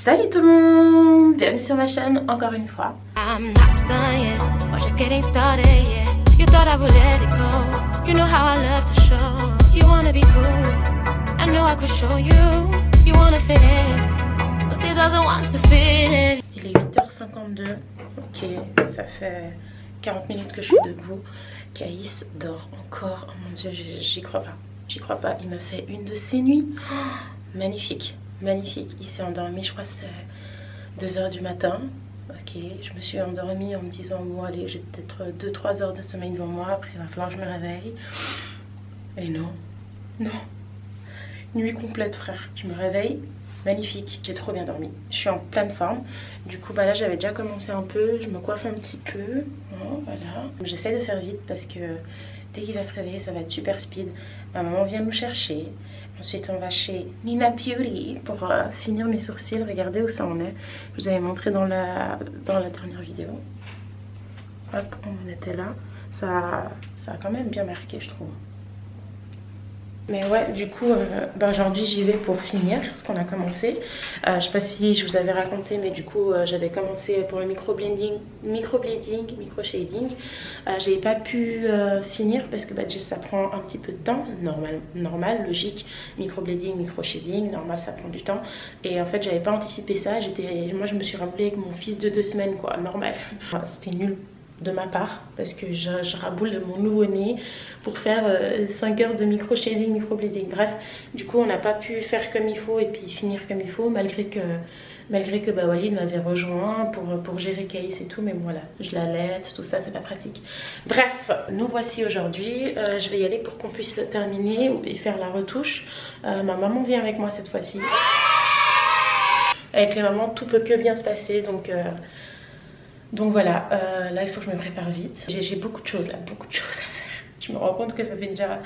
Salut tout le monde, bienvenue sur ma chaîne encore une fois. Il est 8h52, ok, ça fait 40 minutes que je suis debout. Caïs dort encore, oh mon dieu, j'y crois pas, il m'a fait une de ses nuits, oh, magnifique. Magnifique, il s'est endormi, je crois que c'est 2h du matin. Ok, je me suis endormie en me disant bon allez, j'ai peut-être 2-3 heures de sommeil devant moi, après il va falloir que je me réveille. Et non, nuit complète frère, je me réveille, magnifique, j'ai trop bien dormi, je suis en pleine forme. Du coup bah là j'avais déjà commencé un peu, je me coiffe un petit peu, voilà. J'essaie de faire vite parce que dès qu'il va se réveiller ça va être super speed. Ma maman vient nous chercher. Ensuite on va chez Nina Beauty pour finir mes sourcils. Regardez où ça en est. Je vous avais montré dans la dernière vidéo. Hop, on en était là. Ça a quand même bien marqué je trouve. Mais ouais, du coup, aujourd'hui j'y vais pour finir ce qu'on a commencé. Je sais pas si je vous avais raconté, mais du coup j'avais commencé pour le micro-shading. J'ai pas pu finir parce que bah, ça prend un petit peu de temps, normal, logique. Micro-blading, micro-shading, normal ça prend du temps. Et en fait j'avais pas anticipé ça, moi je me suis rappelé avec mon fils de 2 semaines quoi, normal. C'était nul de ma part parce que je raboule de mon nouveau-né pour faire 5 heures de micro shading, micro bleeding. Bref, du coup on n'a pas pu faire comme il faut et puis finir comme il faut malgré que bah, Walid m'avait rejoint pour gérer Caïs et tout, mais bon, voilà, je l'allaite, tout ça c'est pas pratique. Bref, nous voici aujourd'hui. Je vais y aller pour qu'on puisse terminer et faire la retouche. Ma maman vient avec moi cette fois-ci. Avec les mamans tout peut que bien se passer, donc voilà, là il faut que je me prépare vite. J'ai beaucoup de choses là, beaucoup de choses à faire. Je me rends compte que ça fait déjà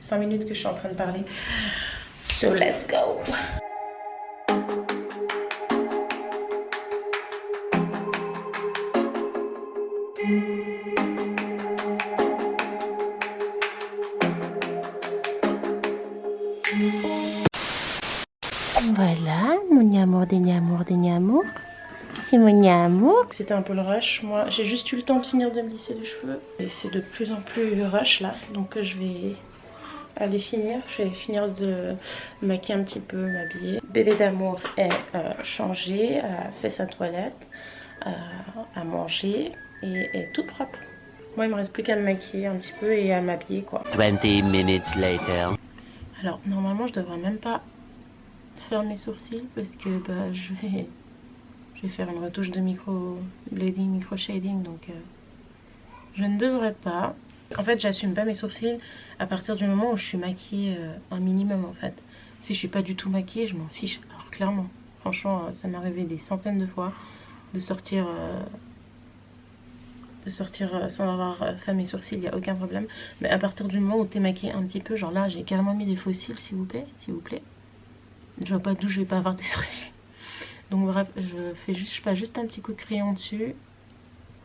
5 minutes que je suis en train de parler. So let's go. Voilà, mon amour des niamours. C'est mon amour. C'était un peu le rush. Moi, j'ai juste eu le temps de finir de me lisser les cheveux. Et c'est de plus en plus rush là. Donc je vais aller finir. Je vais finir de maquiller un petit peu, m'habiller. Bébé d'amour est changé, a fait sa toilette, a mangé et est tout propre. Moi, il me reste plus qu'à me maquiller un petit peu et à m'habiller quoi. 20 minutes later. Alors, normalement, je devrais même pas faire mes sourcils parce que bah, je vais faire une retouche de micro-blading, micro-shading, donc je ne devrais pas. En fait, j'assume pas mes sourcils à partir du moment où je suis maquillée un minimum en fait. Si je suis pas du tout maquillée, je m'en fiche. Alors clairement, franchement, ça m'est arrivé des centaines de fois de sortir sans avoir fait mes sourcils, il n'y a aucun problème. Mais à partir du moment où tu es maquillée un petit peu, genre là, j'ai carrément mis des faux cils, s'il vous plaît. Je vois pas d'où je vais pas avoir des sourcils. Donc bref, je passe juste un petit coup de crayon dessus.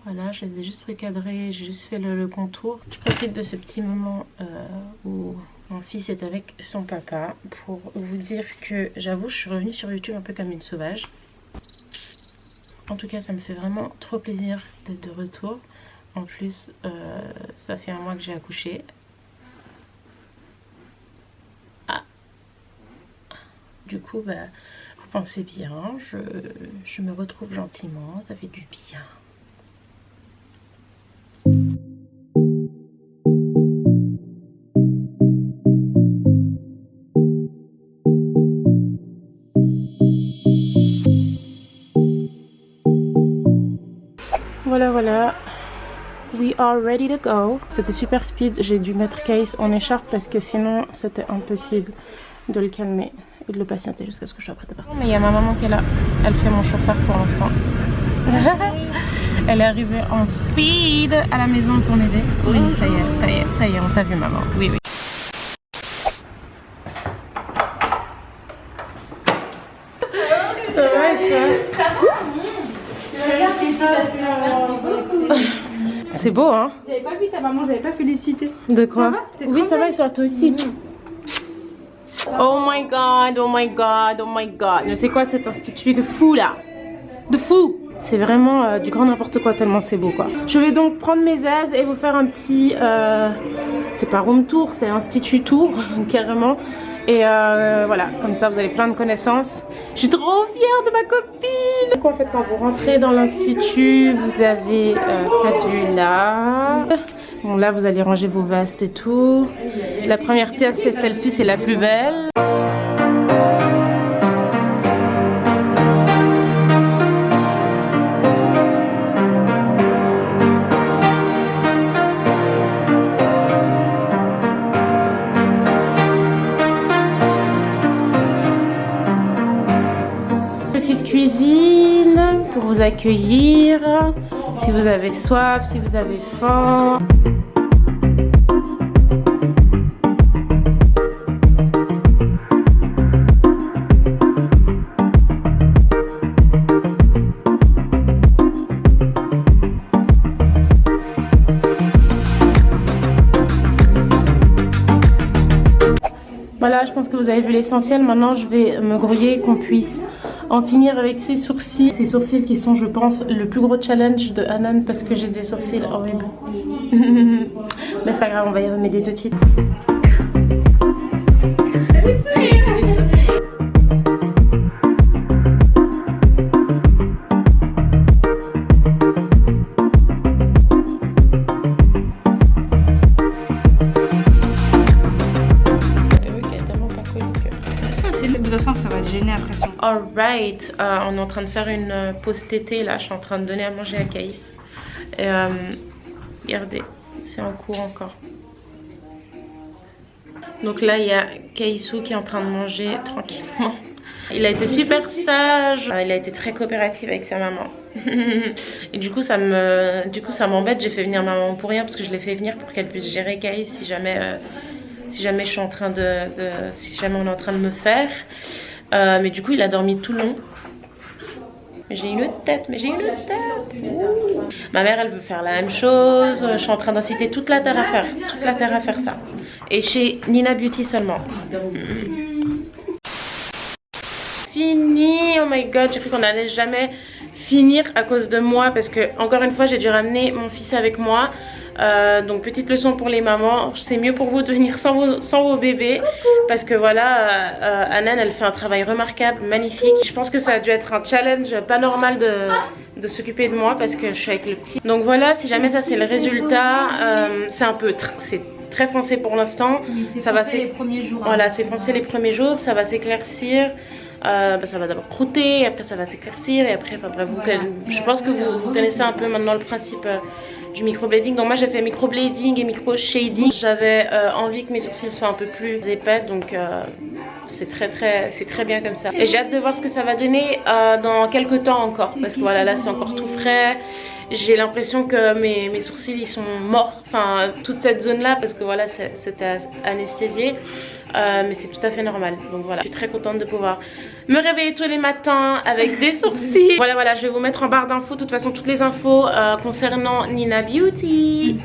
Voilà, je les ai juste recadrés, j'ai juste fait le contour. Je profite de ce petit moment où mon fils est avec son papa pour vous dire que j'avoue, je suis revenue sur YouTube un peu comme une sauvage. En tout cas, ça me fait vraiment trop plaisir d'être de retour. En plus, ça fait 1 mois que j'ai accouché. Ah. Du coup, bah... Pensez bien, je me retrouve gentiment, ça fait du bien. Voilà, we are ready to go. C'était super speed, j'ai dû mettre Caïs en écharpe parce que sinon c'était impossible de le calmer et de le patienter jusqu'à ce que je sois prête à partir. Mais il y a ma maman qui est là, elle fait mon chauffeur pour l'instant. Elle est arrivée en speed à la maison pour m'aider. Oui, ça y est, on t'a vu maman. Oui. Ça va et toi? C'est beau hein. J'avais pas vu ta maman, j'avais pas félicité. De quoi? Oui ça va et toi aussi. Oh my god, oh my god, oh my god. Mais c'est quoi cet institut de fou là? De fou! C'est vraiment du grand n'importe quoi tellement c'est beau quoi. Je vais donc prendre mes aises et vous faire un petit... c'est pas room tour, c'est institut tour carrément. Et voilà, comme ça vous avez plein de connaissances. Je suis trop fière de ma copine. Donc en fait quand vous rentrez dans l'institut, vous avez cette vue là. Bon là vous allez ranger vos vestes et tout. La première pièce c'est celle-ci, c'est la plus belle. Cuisine pour vous accueillir si vous avez soif, si vous avez faim. Voilà, je pense que vous avez vu l'essentiel. Maintenant, je vais me grouiller qu'on puisse en finir avec ses sourcils. Ces sourcils qui sont, je pense, le plus gros challenge de Hanan parce que j'ai des sourcils horribles. Mais c'est pas grave, on va y remédier tout de suite. Ça va te gêner après ça. Alright, on est en train de faire une pause tété là, je suis en train de donner à manger à Caïs. Et regardez, c'est en cours encore. Donc là il y a Caïsou qui est en train de manger tranquillement. Il a été super sage, il a été très coopératif avec sa maman. Et du coup ça m'embête, j'ai fait venir ma maman pour rien parce que je l'ai fait venir pour qu'elle puisse gérer Caïs si jamais je suis en train si jamais on est en train de me faire. Mais du coup il a dormi tout le long. J'ai une tête, mais j'ai une tête. Ouh. Ma mère elle veut faire la même chose. Je suis en train d'inciter toute la terre à faire ça. Et chez Nina Beauty seulement. Fini, oh my god, j'ai cru qu'on allait jamais finir à cause de moi parce que encore une fois j'ai dû ramener mon fils avec moi. Donc petite leçon pour les mamans, c'est mieux pour vous de venir sans vos bébés parce que voilà, Hanan elle fait un travail remarquable, magnifique. Je pense que ça a dû être un challenge pas normal de s'occuper de moi parce que je suis avec le petit. Donc voilà, si jamais ça c'est le résultat, c'est un peu c'est très foncé pour l'instant. Ça va les premiers jours. Voilà, c'est foncé les premiers jours, ça va s'éclaircir. Ça va d'abord croûter, après ça va s'éclaircir et après, enfin bref, je pense que vous connaissez un peu maintenant le principe du microblading. Donc moi j'ai fait microblading et micro shading. J'avais envie que mes sourcils soient un peu plus épais, donc c'est très bien comme ça. Et j'ai hâte de voir ce que ça va donner dans quelques temps encore, parce que voilà, là c'est encore tout frais. J'ai l'impression que mes sourcils ils sont morts, enfin toute cette zone là, parce que voilà c'était anesthésié. Mais c'est tout à fait normal, donc voilà, je suis très contente de pouvoir me réveiller tous les matins avec des sourcils. Voilà, je vais vous mettre en barre d'infos de toute façon toutes les infos concernant Nina Beauty.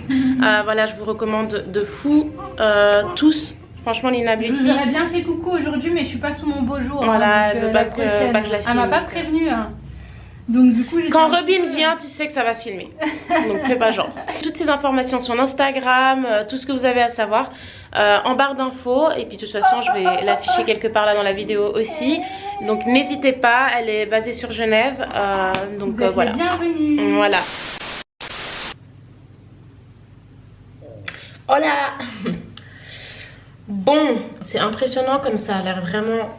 Voilà, je vous recommande de fou tous. Franchement, Nina Beauty. Je vous aurais bien fait coucou aujourd'hui, mais je suis pas sous mon beau jour. Voilà, hein, le bac je la filme. Elle m'a pas prévenu. Hein. Donc du coup, quand Robin vient, tu sais que ça va filmer. Donc fais pas genre. Toutes ces informations sur Instagram, tout ce que vous avez à savoir en barre d'infos. Et puis de toute façon, je vais l'afficher quelque part là dans la vidéo aussi. Donc n'hésitez pas, elle est basée sur Genève. Donc voilà. Bienvenue. Voilà. Hola. Bon, c'est impressionnant comme ça a l'air vraiment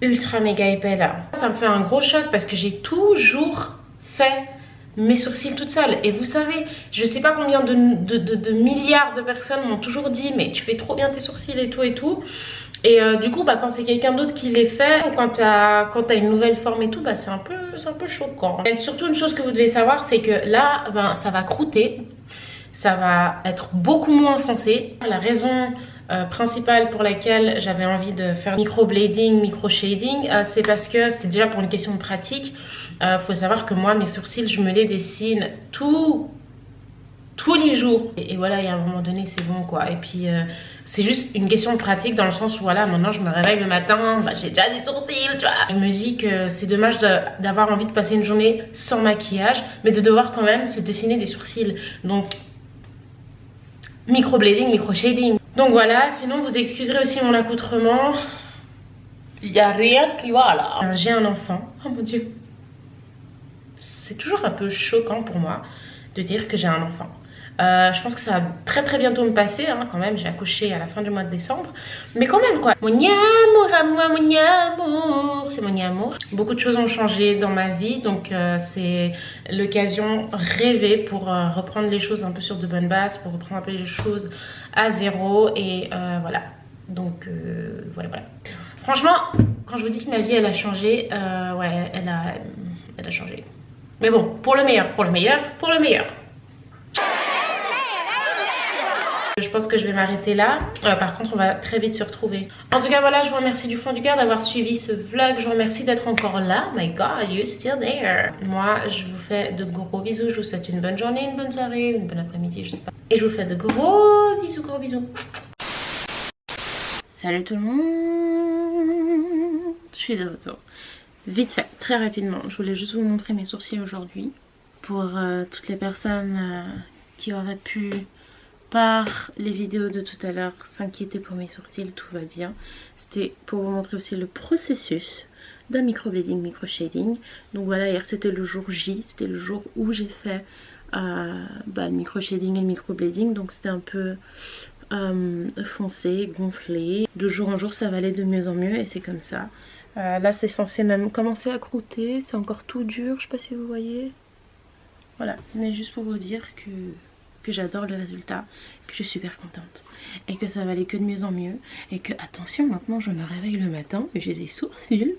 ultra méga épais là. Ça me fait un gros choc parce que j'ai toujours fait mes sourcils toute seule. Et vous savez, je sais pas combien de milliards de personnes m'ont toujours dit mais tu fais trop bien tes sourcils et tout et tout. Et du coup quand c'est quelqu'un d'autre qui les fait ou quand t'as une nouvelle forme et tout, c'est un peu choquant. Et surtout une chose que vous devez savoir, c'est que là ça va croûter, ça va être beaucoup moins foncé. La raison principale pour laquelle j'avais envie de faire microblading, micro-shading, c'est parce que c'était déjà pour une question de pratique. Faut savoir que moi mes sourcils je me les dessine tout tous les jours. Et voilà, il y a un moment donné, c'est bon quoi. Et puis c'est juste une question de pratique dans le sens où voilà, maintenant je me réveille le matin, bah, j'ai déjà des sourcils, tu vois. Je me dis que c'est dommage d'avoir envie de passer une journée sans maquillage, mais de devoir quand même se dessiner des sourcils. Donc microblading, micro-shading. Donc voilà, sinon vous excuserez aussi mon accoutrement. Il n'y a rien qui va là. J'ai un enfant, oh mon dieu. C'est toujours un peu choquant pour moi de dire que j'ai un enfant. Je pense que ça va très bientôt me passer hein, quand même. J'ai accouché à la fin du mois de décembre. Mais quand même quoi. Mon amour à moi, mon amour. C'est mon amour. Beaucoup de choses ont changé dans ma vie. Donc c'est l'occasion rêvée pour reprendre les choses un peu sur de bonnes bases. Pour reprendre un peu les choses à zéro. Et voilà. Donc voilà. Franchement, quand je vous dis que ma vie elle a changé. Ouais, elle a changé. Mais bon, pour le meilleur, pour le meilleur, pour le meilleur. Je pense que je vais m'arrêter là. Par contre, on va très vite se retrouver. En tout cas, voilà, je vous remercie du fond du cœur d'avoir suivi ce vlog. Je vous remercie d'être encore là. My God, you're still there. Moi, je vous fais de gros bisous. Je vous souhaite une bonne journée, une bonne soirée, une bonne après-midi, je sais pas. Et je vous fais de gros bisous, gros bisous. Salut tout le monde. Je suis de retour. Vite fait, très rapidement. Je voulais juste vous montrer mes sourcils aujourd'hui. Pour toutes les personnes qui auraient pu... par les vidéos de tout à l'heure s'inquiéter pour mes sourcils, tout va bien. C'était pour vous montrer aussi le processus d'un microblading, micro-shading. Donc voilà, hier c'était le jour J, c'était le jour où j'ai fait le micro-shading et le microblading. Donc c'était un peu foncé, gonflé. De jour en jour ça va aller de mieux en mieux et c'est comme ça. Là c'est censé même commencer à croûter, c'est encore tout dur, je sais pas si vous voyez. Voilà, mais juste pour vous dire que j'adore le résultat, que je suis super contente et que ça va aller que de mieux en mieux et que attention, maintenant je me réveille le matin et j'ai des sourcils.